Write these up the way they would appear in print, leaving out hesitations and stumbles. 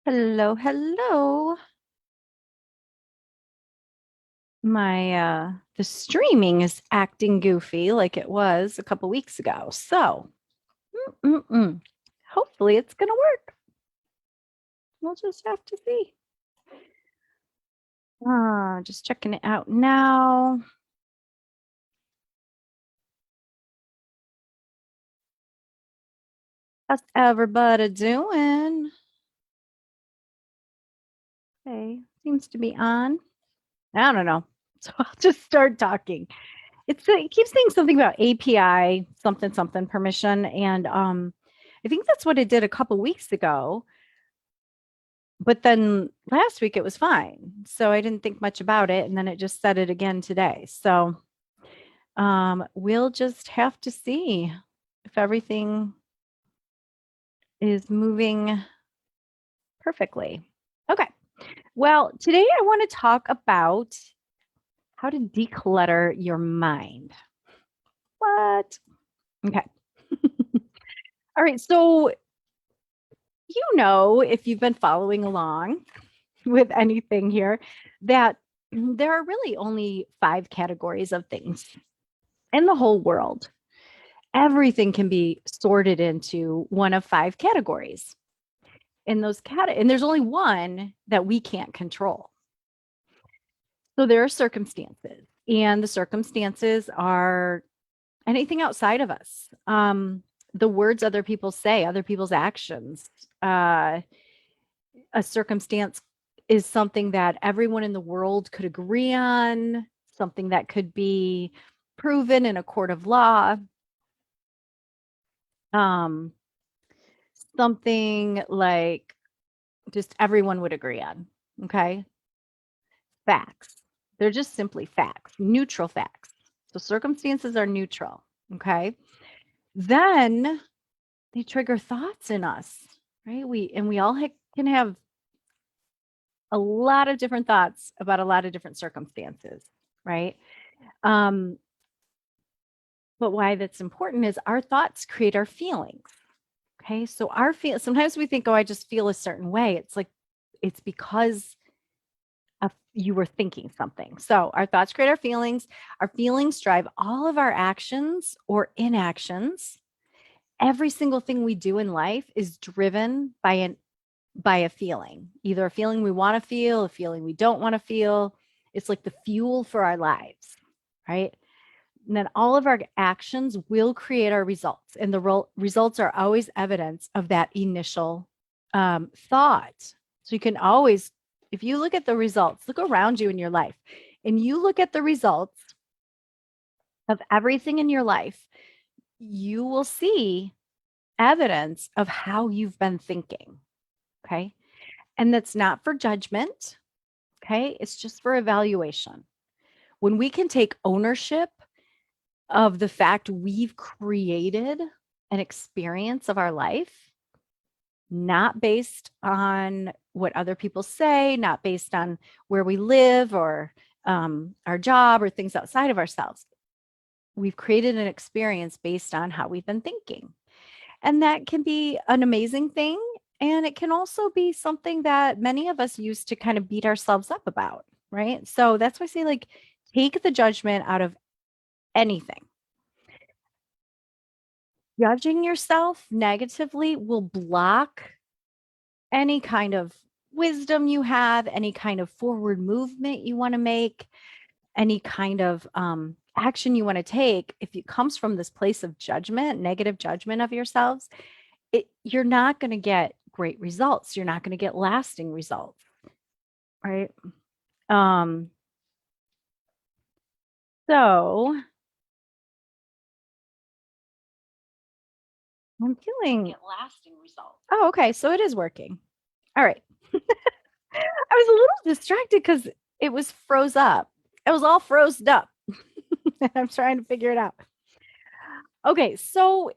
Hello, hello. The streaming is acting goofy like it was a couple weeks ago. So, mm-mm. Hopefully it's gonna work. We'll just have to see. Just checking it out now. How's everybody doing? Okay, seems to be on. I don't know. So I'll just start talking. It keeps saying something about API something something permission, and I think that's what it did a couple weeks ago. But then last week it was fine. So I didn't think much about it. And then it just said it again today. So we'll just have to see if everything is moving perfectly. Okay. Well, today I want to talk about how to declutter your mind. What? Okay. All right. So, if you've been following along with anything here, that there are really only 5 categories of things in the whole world. Everything can be sorted into one of 5 categories. And there's only one that we can't control. So there are circumstances, and the circumstances are anything outside of us. The words other people say, other people's actions. A circumstance is something that everyone in the world could agree on, something that could be proven in a court of law. Um, Something like just everyone would agree on. Okay. Facts. They're just simply facts, neutral facts. So circumstances are neutral. Okay. Then they trigger thoughts in us, right? We all can have a lot of different thoughts about a lot of different circumstances, right? Um, but why that's important is our thoughts create our feelings. Okay. So sometimes we think, oh, I just feel a certain way. It's because you were thinking something. So our thoughts create our feelings. Our feelings drive all of our actions or inactions. Every single thing we do in life is driven by a feeling, either a feeling we want to feel, a feeling we don't want to feel. It's like the fuel for our lives, right? And then all of our actions will create our results, and the results are always evidence of that initial thought. So you can always, if you look at the results, look around you in your life, and you look at the results of everything in your life, you will see evidence of how you've been thinking. Okay. And that's not for judgment. Okay. It's just for evaluation. When we can take ownership of the fact we've created an experience of our life, not based on what other people say, not based on where we live or our job or things outside of ourselves. We've created an experience based on how we've been thinking. And that can be an amazing thing. And it can also be something that many of us use to kind of beat ourselves up about, right? So that's why I say, like, take the judgment out of anything. Judging yourself negatively will block any kind of wisdom you have, any kind of forward movement you want to make, any kind of action you want to take. If it comes from this place of judgment, negative judgment of yourselves, you're not going to get great results. You're not going to get lasting results, right? Um, so I'm feeling get lasting results. Oh, okay. So it is working. All right. I was a little distracted because it was froze up. It was all frozen up. I'm trying to figure it out. Okay. So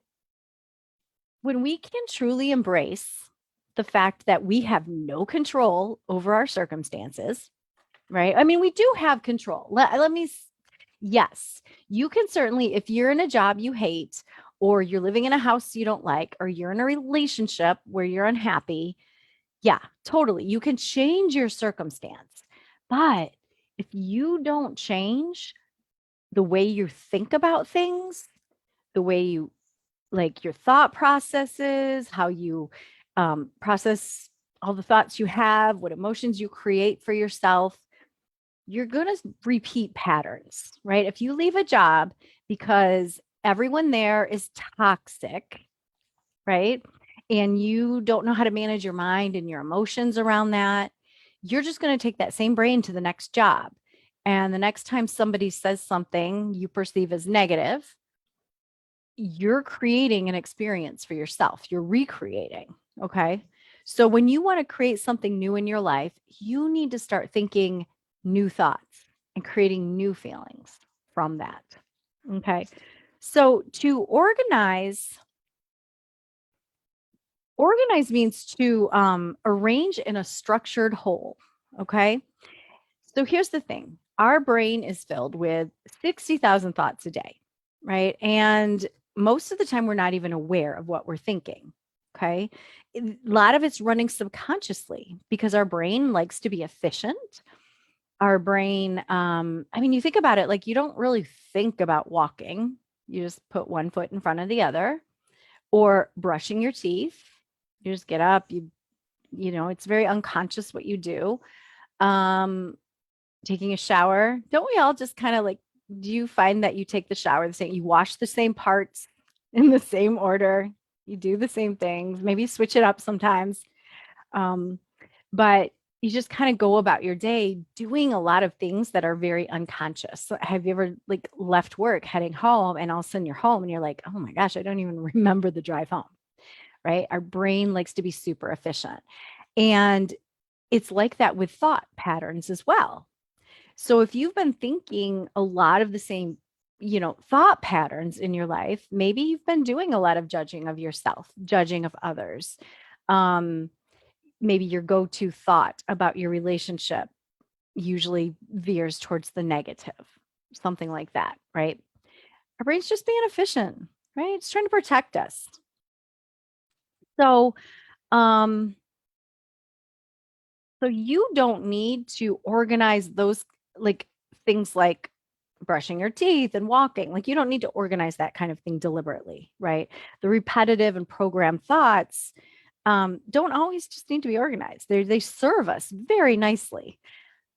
when we can truly embrace the fact that we have no control over our circumstances, right? I mean, we do have control. Yes, you can certainly, if you're in a job you hate, or you're living in a house you don't like, or you're in a relationship where you're unhappy, Yeah, totally. You can change your circumstance. But if you don't change the way you think about things, the way you like your thought processes, how you process all the thoughts you have, what emotions you create for yourself, you're going to repeat patterns, right? If you leave a job because everyone there is toxic, right? And you don't know how to manage your mind and your emotions around that, you're just going to take that same brain to the next job. And the next time somebody says something you perceive as negative, you're creating an experience for yourself. You're recreating. Okay. So when you want to create something new in your life, you need to start thinking new thoughts and creating new feelings from that. Okay. So to organize means to arrange in a structured whole. Okay. So here's the thing, our brain is filled with 60,000 thoughts a day, right? And most of the time, we're not even aware of what we're thinking. Okay. A lot of it's running subconsciously because our brain likes to be efficient. Our brain, I mean, you think about it, like you don't really think about walking, you just put one foot in front of the other, or brushing your teeth. You just get up, it's very unconscious what you do. Um, Taking a shower, don't we all just kind of like, do you find that you take the shower the same, you wash the same parts in the same order, you do the same things, maybe switch it up sometimes. Um, but you just kind of go about your day doing a lot of things that are very unconscious. So have you ever like left work heading home and all of a sudden you're home and you're like, oh my gosh, I don't even remember the drive home, right? Our brain likes to be super efficient. And it's like that with thought patterns as well. So if you've been thinking a lot of the same, thought patterns in your life, maybe you've been doing a lot of judging of yourself, judging of others. Um, Maybe your go-to thought about your relationship usually veers towards the negative, something like that, right? Our brain's just being efficient, right? It's trying to protect us. So, um, so you don't need to organize those like things like brushing your teeth and walking. Like you don't need to organize that kind of thing deliberately, right? The repetitive and programmed thoughts don't always just need to be organized. They serve us very nicely.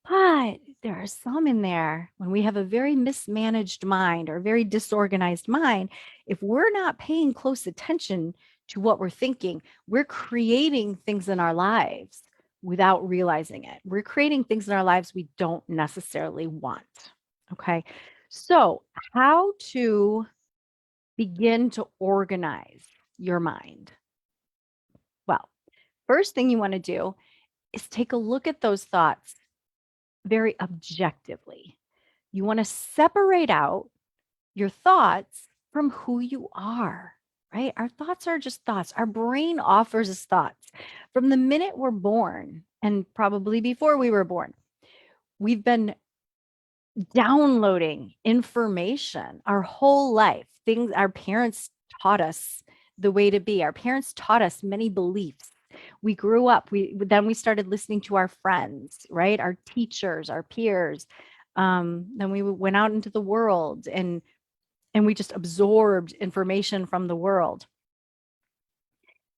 But there are some in there when we have a very mismanaged mind or very disorganized mind, if we're not paying close attention to what we're thinking, we're creating things in our lives without realizing it. We're creating things in our lives we don't necessarily want. Okay. So, how to begin to organize your mind? Well, first thing you want to do is take a look at those thoughts very objectively. You want to separate out your thoughts from who you are, right? Our thoughts are just thoughts. Our brain offers us thoughts. From the minute we're born, and probably before we were born, we've been downloading information our whole life, things our parents taught us the way to be. Our parents taught us many beliefs. We grew up, we started listening to our friends, right? Our teachers, our peers. Then we went out into the world and we just absorbed information from the world.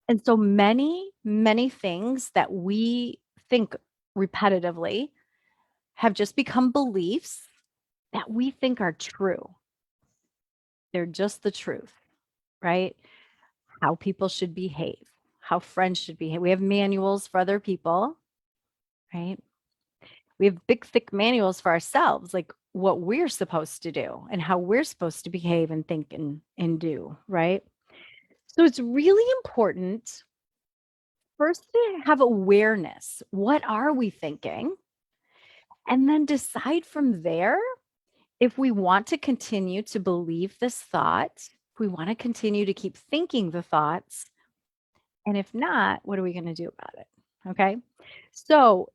And so many things that we think repetitively have just become beliefs that we think are true. They're just the truth, right? How people should behave, how friends should behave. We have manuals for other people, right? We have big, thick manuals for ourselves, like what we're supposed to do and how we're supposed to behave and think and do, right? So it's really important first to have awareness. What are we thinking? And then decide from there if we want to continue to believe this thought, if we want to continue to keep thinking the thoughts, and if not, what are we going to do about it? Okay. So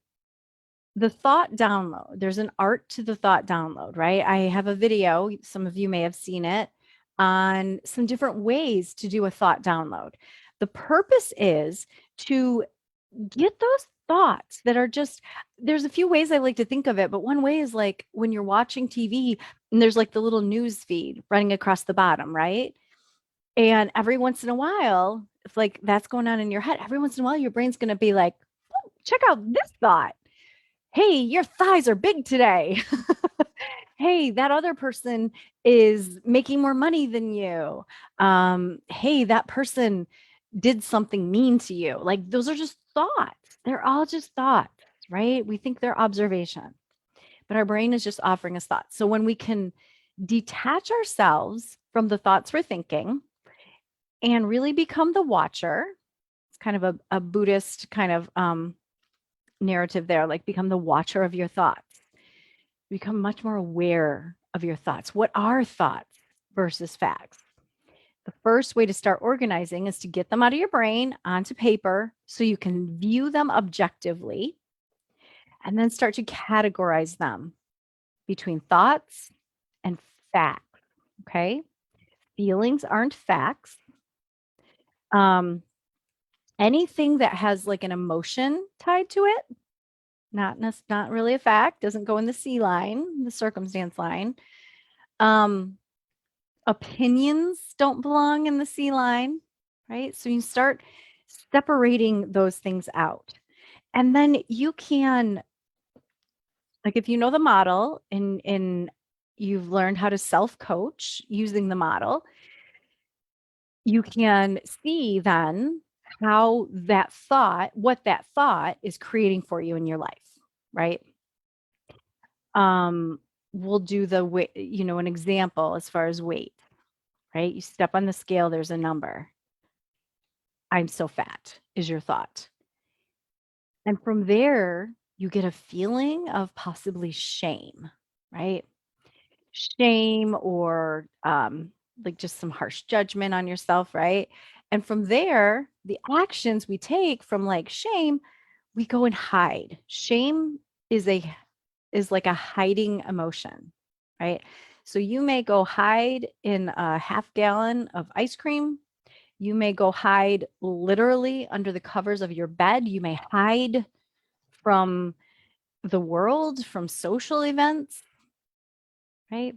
the thought download, there's an art to the thought download, right? I have a video, some of you may have seen it, on some different ways to do a thought download. The purpose is to get those thoughts that are just, there's a few ways I like to think of it, but one way is like when you're watching TV and there's like the little news feed running across the bottom, right? And every once in a while, if like that's going on in your head, every once in a while, your brain's going to be like, oh, check out this thought. Hey, your thighs are big today. Hey, that other person is making more money than you. Hey, that person did something mean to you. Like those are just thoughts. They're all just thoughts, right? We think they're observation, but our brain is just offering us thoughts. So when we can detach ourselves from the thoughts we're thinking and really become the watcher, it's kind of a Buddhist kind of narrative there, like become the watcher of your thoughts, become much more aware of your thoughts. What are thoughts versus facts? The first way to start organizing is to get them out of your brain onto paper so you can view them objectively and then start to categorize them between thoughts and facts. Okay. Feelings aren't facts. Um, Anything that has like an emotion tied to it, not really a fact, doesn't go in the C line, the circumstance line. Opinions don't belong in the C line, right? So you start separating those things out. And then you can, like if you know the model and you've learned how to self-coach using the model, you can see then how that thought, what that thought is creating for you in your life, right? We'll do the weight, an example as far as weight, right? You step on the scale, there's a number. I'm so fat is your thought. And from there, you get a feeling of possibly shame, right? Shame or like just some harsh judgment on yourself, right? And from there, the actions we take from like shame, we go and hide. Shame is a is like a hiding emotion, right? So you may go hide in a half gallon of ice cream. You may go hide literally under the covers of your bed. You may hide from the world, from social events, right?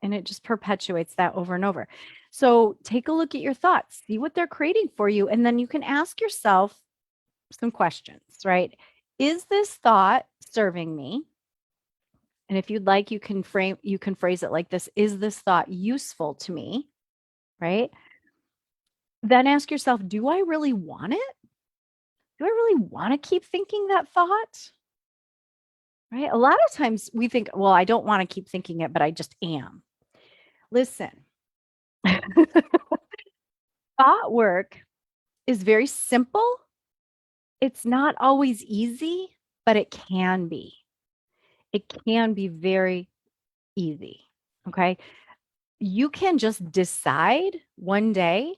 And it just perpetuates that over and over. So take a look at your thoughts, see what they're creating for you, and then you can ask yourself some questions, right? Is this thought serving me? And if you'd like, you can phrase it like this: is this thought useful to me? Right? Then ask yourself, do I really want it? Do I really want to keep thinking that thought? Right? A lot of times we think, well, I don't want to keep thinking it, but I just am. Listen, thought work is very simple. It's not always easy, but it can be. It can be very easy. Okay. You can just decide one day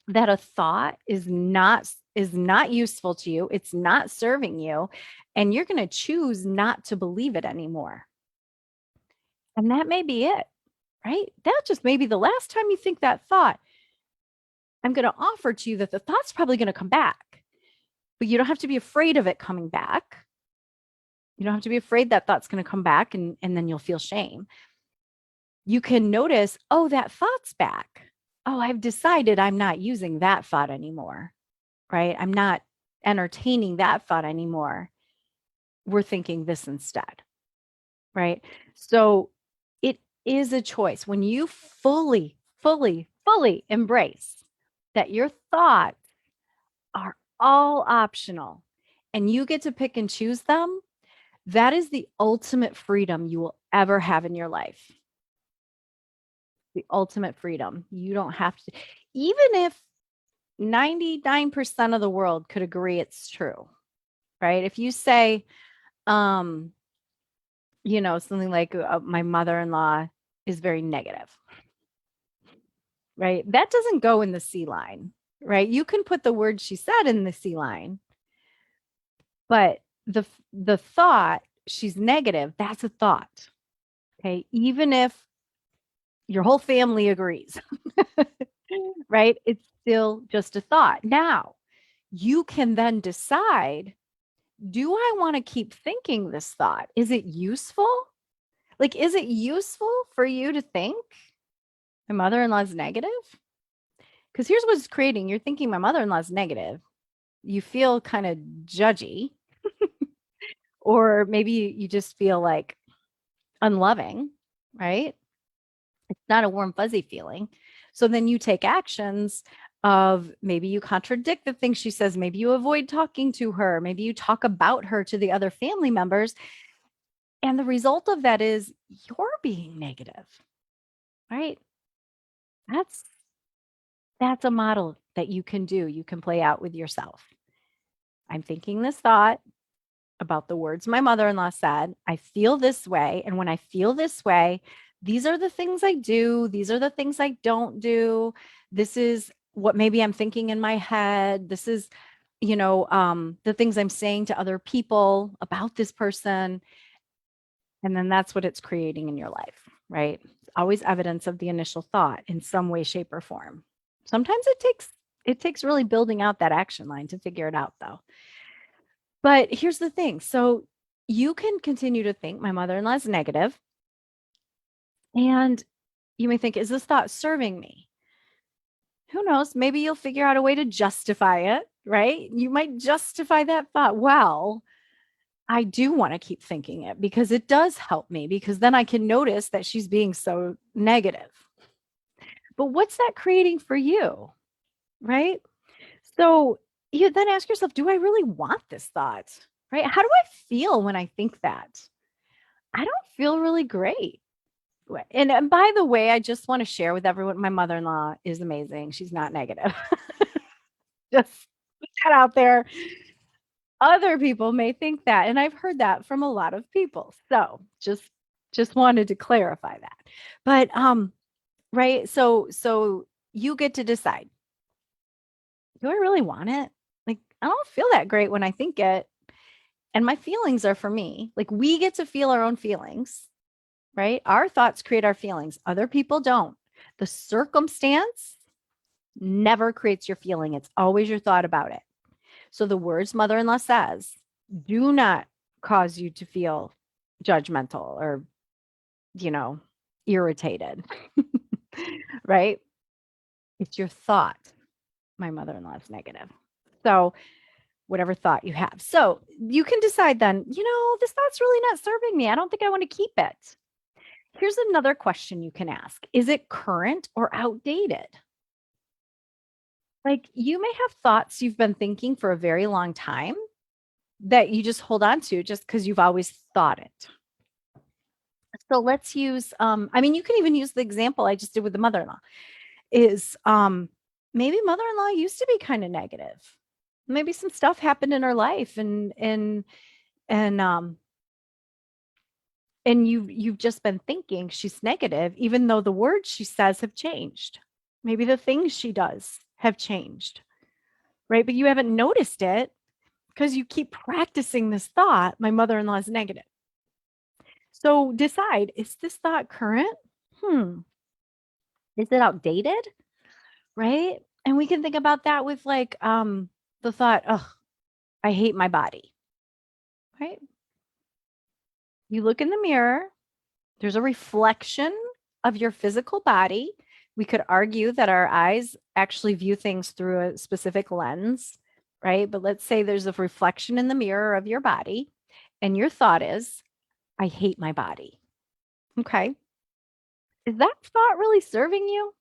that a thought is not useful to you, it's not serving you, and you're going to choose not to believe it anymore. And that may be it, right? That just may be the last time you think that thought. I'm going to offer to you that the thought's probably going to come back, but you don't have to be afraid of it coming back. You don't have to be afraid that thought's going to come back and then you'll feel shame. You can notice, oh, that thought's back. Oh, I've decided I'm not using that thought anymore, right? I'm not entertaining that thought anymore. We're thinking this instead, right? So it is a choice. When you fully embrace that your thoughts are all optional and you get to pick and choose them, that is the ultimate freedom you will ever have in your life. The ultimate freedom. You don't have to, even if 99% of the world could agree it's true, right? If you say, something like my mother-in-law is very negative, right? That doesn't go in the C line, right? You can put the word she said in the C line, but the thought she's negative, that's a thought. Okay. Even if your whole family agrees, right? It's still just a thought. Now, you can then decide, do I want to keep thinking this thought? Is it useful? Like, is it useful for you to think my mother-in-law is negative? Because here's what's creating. You're thinking my mother-in-law is negative. You feel kind of judgy, or maybe you just feel like unloving, right? It's not a warm, fuzzy feeling. So then you take actions of, maybe you contradict the things she says, maybe you avoid talking to her, maybe you talk about her to the other family members. And the result of that is you're being negative, right? That's that's a model that you can do. You can play out with yourself. I'm thinking this thought about the words my mother-in-law said. I feel this way. And when I feel this way, these are the things I do. These are the things I don't do. This is what maybe I'm thinking in my head. This is, the things I'm saying to other people about this person. And then that's what it's creating in your life, right? It's always evidence of the initial thought in some way, shape, or form. Sometimes it takes really building out that action line to figure it out, though. But here's the thing. So you can continue to think my mother-in-law is negative, and you may think, is this thought serving me? Who knows? Maybe you'll figure out a way to justify it, right? You might justify that thought. Well, I do want to keep thinking it because it does help me, because then I can notice that she's being so negative. But what's that creating for you, right? So you then ask yourself, do I really want this thought, right? How do I feel when I think that? I don't feel really great. And by the way, I just want to share with everyone, my mother-in-law is amazing. She's not negative. Just put that out there. Other people may think that, and I've heard that from a lot of people. So just wanted to clarify that. But right, so you get to decide, do I really want it? Like, I don't feel that great when I think it, and my feelings are for me. Like, we get to feel our own feelings, right? Our thoughts create our feelings. Other people don't. The circumstance never creates your feeling. It's always your thought about it. So the words mother-in-law says do not cause you to feel judgmental or, irritated, right? It's your thought. My mother-in-law is negative. So whatever thought you have. So you can decide then, this thought's really not serving me. I don't think I want to keep it. Here's another question you can ask. Is it current or outdated? Like, you may have thoughts you've been thinking for a very long time that you just hold on to just because you've always thought it. So let's use, you can even use the example I just did with the mother-in-law is, maybe mother-in-law used to be kind of negative. Maybe some stuff happened in her life and you've just been thinking she's negative, even though the words she says have changed. Maybe the things she does have changed, right? But you haven't noticed it because you keep practicing this thought, my mother-in-law is negative. So decide, is this thought current? Is it outdated? Right? And we can think about that with like the thought, oh, I hate my body. Right? You look in the mirror, there's a reflection of your physical body. We could argue that our eyes actually view things through a specific lens, right? But let's say there's a reflection in the mirror of your body, and your thought is, I hate my body. Okay. Is that thought really serving you?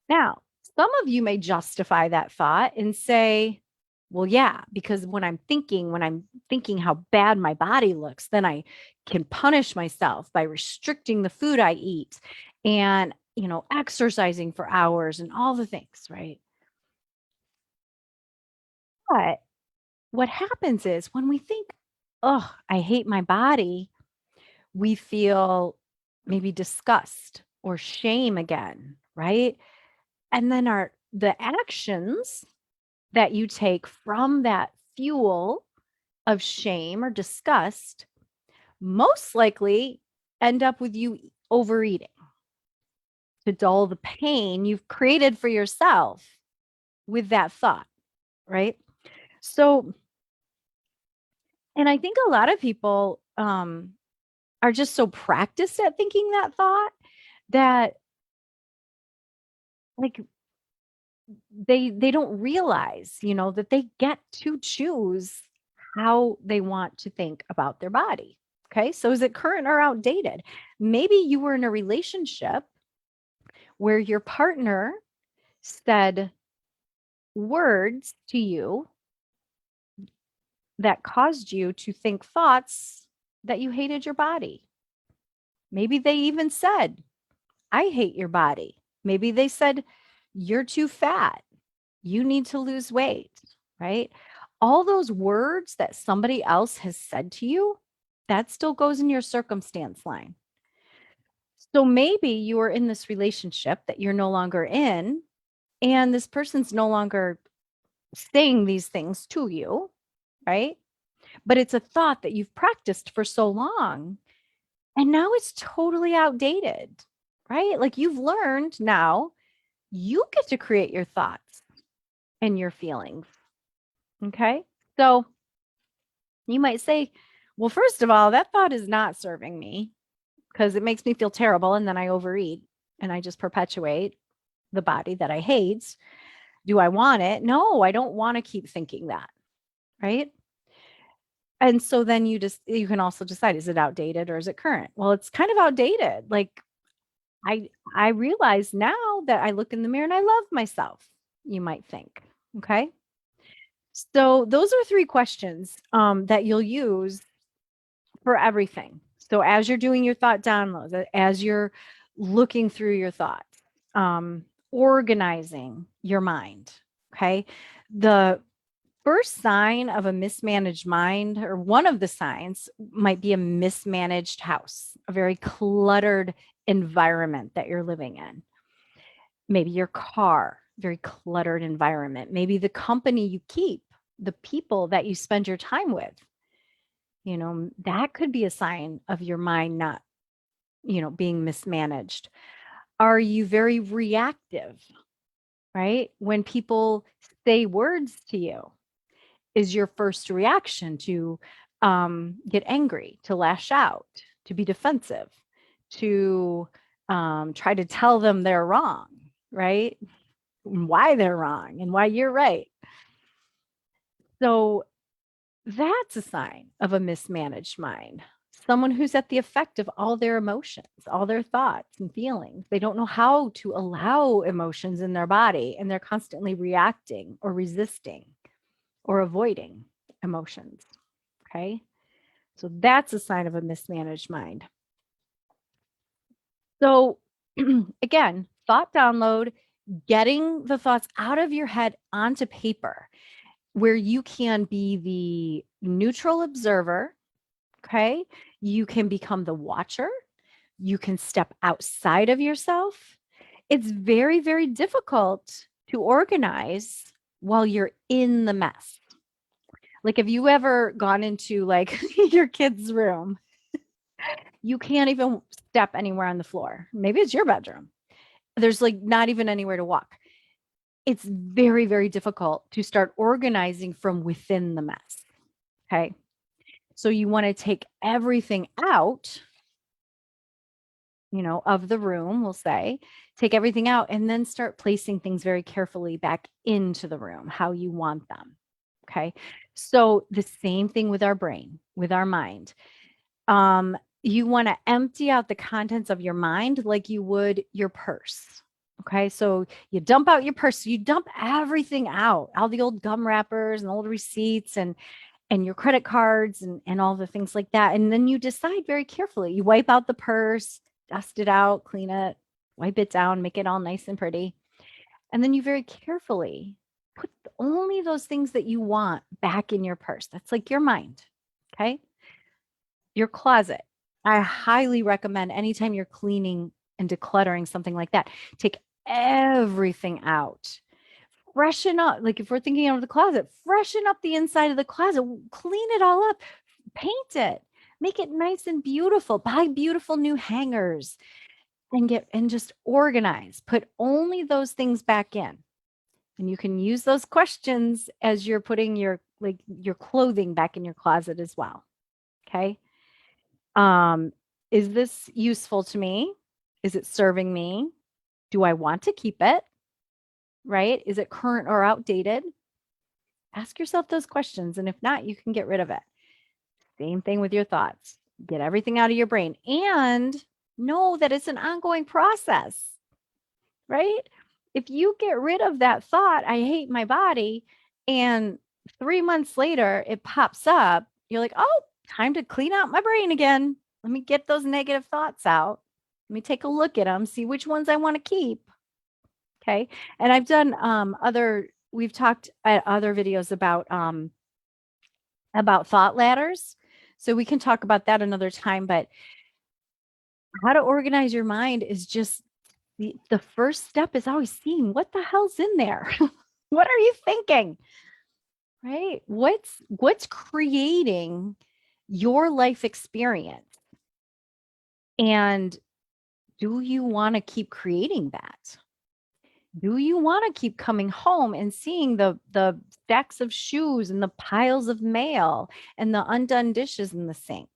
Now, some of you may justify that thought and say, well, yeah, because when I'm thinking how bad my body looks, then I can punish myself by restricting the food I eat and, exercising for hours and all the things, right? But what happens is when we think, oh, I hate my body, we feel maybe disgust or shame again, right? And then the actions that you take from that fuel of shame or disgust most likely end up with you overeating to dull the pain you've created for yourself with that thought, right? So, and I think a lot of people are just so practiced at thinking that thought that like they don't realize, that they get to choose how they want to think about their body. Okay? So is it current or outdated? Maybe you were in a relationship where your partner said words to you that caused you to think thoughts that you hated your body. Maybe they even said, I hate your body. Maybe they said, you're too fat. You need to lose weight, right? All those words that somebody else has said to you, that still goes in your circumstance line. So maybe you are in this relationship that you're no longer in, and this person's no longer saying these things to you, right? But it's a thought that you've practiced for so long, and now it's totally outdated, right? Like you've learned now you get to create your thoughts and your feelings. Okay. So you might say, well, first of all, that thought is not serving me because it makes me feel terrible. And then I overeat and I just perpetuate the body that I hate. Do I want it? No, I don't want to keep thinking that. Right. And so then you can also decide, is it outdated or is it current? Well, it's kind of outdated. Like I I realize now that I look in the mirror and I love myself, you might think. Okay. So those are three questions that you'll use for everything. So as you're doing your thought downloads, as you're looking through your thoughts, organizing your mind. Okay. The first sign of a mismanaged mind, or one of the signs, might be a mismanaged house, a very cluttered environment that you're living in. Maybe your car, very cluttered environment. Maybe the company you keep, the people that you spend your time with, that could be a sign of your mind not, being mismanaged. Are you very reactive, right? When people say words to you, is your first reaction to get angry, to lash out, to be defensive, to try to tell them they're wrong, right? Why they're wrong and why you're right. So that's a sign of a mismanaged mind. Someone who's at the effect of all their emotions, all their thoughts and feelings. They don't know how to allow emotions in their body, and they're constantly reacting or resisting or avoiding emotions. Okay. So that's a sign of a mismanaged mind. So again, thought download, getting the thoughts out of your head onto paper where you can be the neutral observer. Okay. You can become the watcher. You can step outside of yourself. It's very, very difficult to organize while you're in the mess. Like, have you ever gone into like your kid's room? You can't even step anywhere on the floor. Maybe it's your bedroom. There's like not even anywhere to walk. It's very, very difficult to start organizing from within the mess. Okay. So you want to take everything out, of the room, we'll say, take everything out and then start placing things very carefully back into the room, how you want them. Okay. So the same thing with our brain, with our mind. You want to empty out the contents of your mind like you would your purse. Okay. So you dump out your purse, you dump everything out, all the old gum wrappers and old receipts and your credit cards and all the things like that. And then you decide very carefully. You wipe out the purse, dust it out, clean it, wipe it down, make it all nice and pretty. And then you very carefully put only those things that you want back in your purse. That's like your mind. Okay. Your closet. I highly recommend anytime you're cleaning and decluttering something like that, take everything out. Freshen up. Like if we're thinking of the closet, freshen up the inside of the closet, clean it all up, paint it, make it nice and beautiful, buy beautiful new hangers and just organize. Put only those things back in. And you can use those questions as you're putting your clothing back in your closet as well. Okay. Um, is this useful to me? Is it serving me? Do I want to keep it? Right? Is it current or outdated? Ask yourself those questions. And if not, you can get rid of it. Same thing with your thoughts. Get everything out of your brain and know that it's an ongoing process, right? If you get rid of that thought, I hate my body, and 3 months later it pops up, you're like, oh, time to clean out my brain again. Let me get those negative thoughts out. Let me take a look at them, see which ones I want to keep. Okay. And I've done we've talked at other videos about thought ladders. So we can talk about that another time, but how to organize your mind is just the first step is always seeing what the hell's in there. What are you thinking? Right? What's creating your life experience? And do you want to keep creating that? Do you want to keep coming home and seeing the stacks of shoes and the piles of mail and the undone dishes in the sink?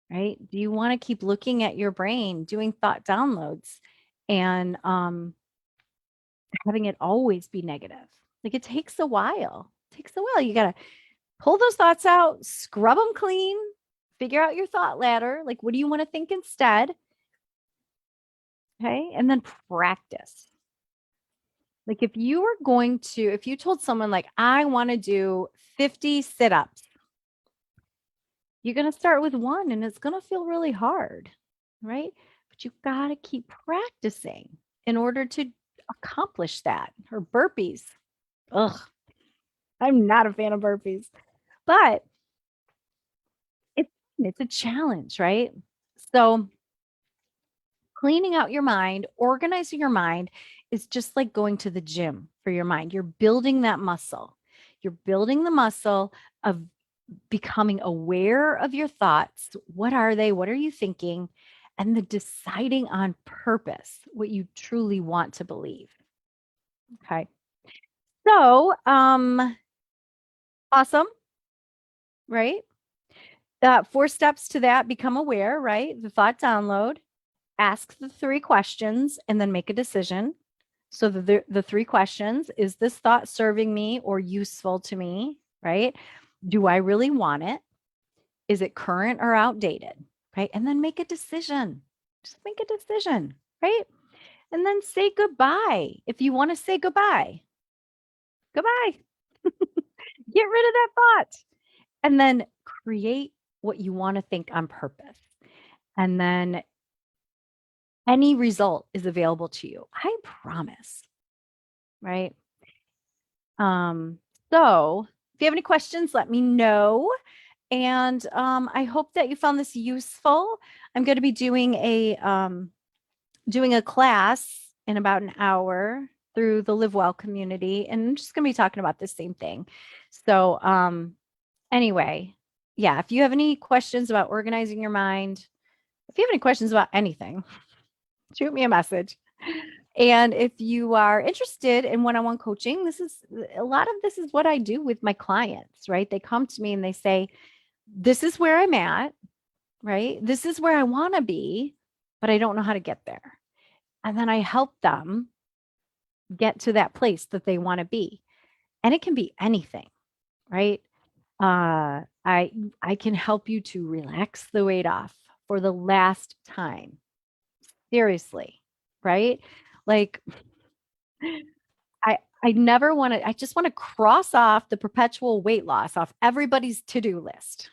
Right? Do you want to keep looking at your brain, doing thought downloads and having it always be negative? Like it takes a while. It takes a while. You got to pull those thoughts out, scrub them clean, figure out your thought ladder. Like, what do you want to think instead? Okay. And then practice. Like if you told someone like, I want to do 50 sit-ups, you're going to start with one and it's going to feel really hard, right? But you've got to keep practicing in order to accomplish that. Or burpees. Ugh, I'm not a fan of burpees, but it's a challenge, right? So cleaning out your mind, organizing your mind is just like going to the gym for your mind. You're building that muscle. You're building the muscle of becoming aware of your thoughts. What are they? What are you thinking? And the deciding on purpose, what you truly want to believe. Okay. So, awesome, right? 4 steps to that: become aware, right? The thought download, ask the 3 questions, and then make a decision. So the 3 questions: is this thought serving me or useful to me, right? Do I really want it? Is it current or outdated, right? And then make a decision. Just make a decision, right? And then say goodbye. If you want to say goodbye, goodbye. Get rid of that thought. And then create what you want to think on purpose. And then any result is available to you. I promise. Right? So if you have any questions, let me know. And I hope that you found this useful. I'm going to be doing a class in about an hour through the Live Well community, and I'm just going to be talking about the same thing. So anyway, yeah, if you have any questions about organizing your mind, if you have any questions about anything, shoot me a message. And if you are interested in one-on-one coaching, this is what I do with my clients, right? They come to me and they say, this is where I'm at, right? This is where I want to be, but I don't know how to get there. And then I help them get to that place that they want to be. And it can be anything, right? I can help you to relax the weight off for the last time. Seriously, right? Like I just want to cross off the perpetual weight loss off everybody's to-do list,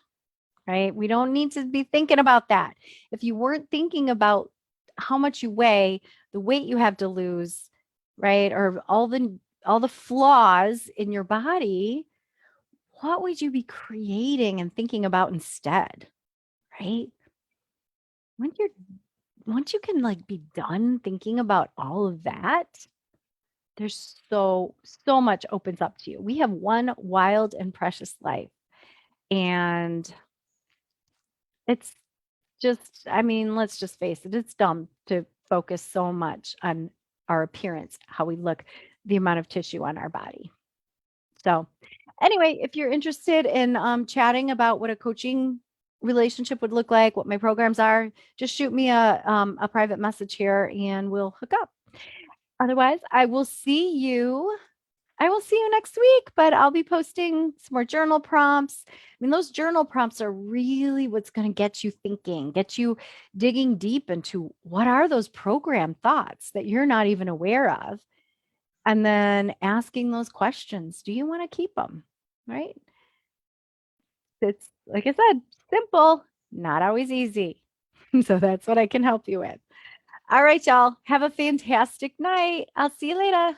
right? We don't need to be thinking about that. If you weren't thinking about how much you weigh, the weight you have to lose, right? Or all the flaws in your body, what would you be creating and thinking about instead? Right? Once you can like be done thinking about all of that, there's so much opens up to you. We have one wild and precious life. And it's just, I mean, let's just face it, it's dumb to focus so much on our appearance, how we look. the amount of tissue on our body. So, anyway, if you're interested in chatting about what a coaching relationship would look like, what my programs are, just shoot me a private message here and we'll hook up. Otherwise, I will see you next week, but I'll be posting some more journal prompts. I mean, those journal prompts are really what's going to get you thinking, get you digging deep into what are those program thoughts that you're not even aware of. And then asking those questions. Do you want to keep them? Right? It's like I said, simple, not always easy. So that's what I can help you with. All right, y'all. Have a fantastic night. I'll see you later.